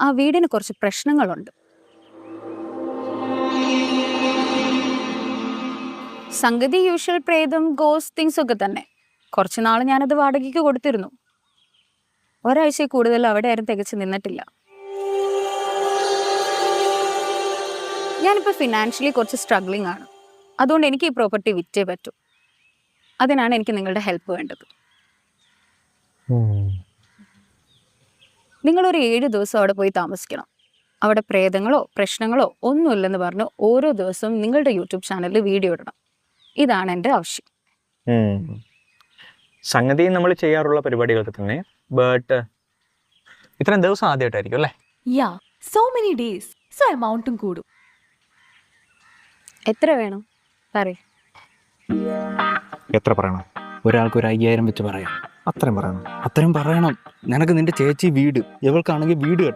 ആ വീടിന് കുറച്ച് പ്രശ്നങ്ങളുണ്ട്. സംഗതി യൂഷ്വൽ പ്രേതം ഗോസ്റ്റ് തിങ്സ് ഒക്കെ തന്നെ. കുറച്ചു നാൾ ഞാനത് വാടകയ്ക്ക് കൊടുത്തിരുന്നു. ഒരാഴ്ച കൂടുതൽ അവിടെ ആരും തികച്ചു നിന്നിട്ടില്ല. ഞാനിപ്പോൾ ഫിനാൻഷ്യലി കുറച്ച് സ്ട്രഗ്ലിംഗ് ആണ്. അതുകൊണ്ട് എനിക്ക് ഈ പ്രോപ്പർട്ടി വിറ്റേ പറ്റൂ. അതിനാണ് എനിക്ക് നിങ്ങളുടെ ഹെൽപ്പ് വേണ്ടത്. നിങ്ങളൊരു 7 ദിവസം അവിടെ പോയി താമസിക്കണം. അവിടെ പ്രേതങ്ങളോ പ്രശ്നങ്ങളോ ഒന്നുമില്ലെന്ന് പറഞ്ഞ് ഓരോ ദിവസവും നിങ്ങളുടെ യൂട്യൂബ് ചാനലിൽ വീഡിയോ ഇടണം. ഇതാണ് എൻ്റെ ആവശ്യം. സംഗതി നമ്മൾ ചെയ്യാറുള്ള പരിപാടികളൊക്കെ തന്നെ. ബട്ട് ഇത്രയും ദിവസം ആദ്യമായിട്ടായിരിക്കും അല്ലേ? യാ, സോ മെനി ഡേയ്സ്. സോ എമൗണ്ടും കൂടും. എത്ര വേണം പറയ്. എത്ര പറയണം? ഒരാൾക്ക് ഒരു 5000 വെച്ച് പറയാം. അത്രയും പറയണം. അത്രയും പറയണം. നിനക്ക് നിന്റെ ചേച്ചി വീട്, ഇവൾക്കാണെങ്കിൽ വീട് കെട്ടണം.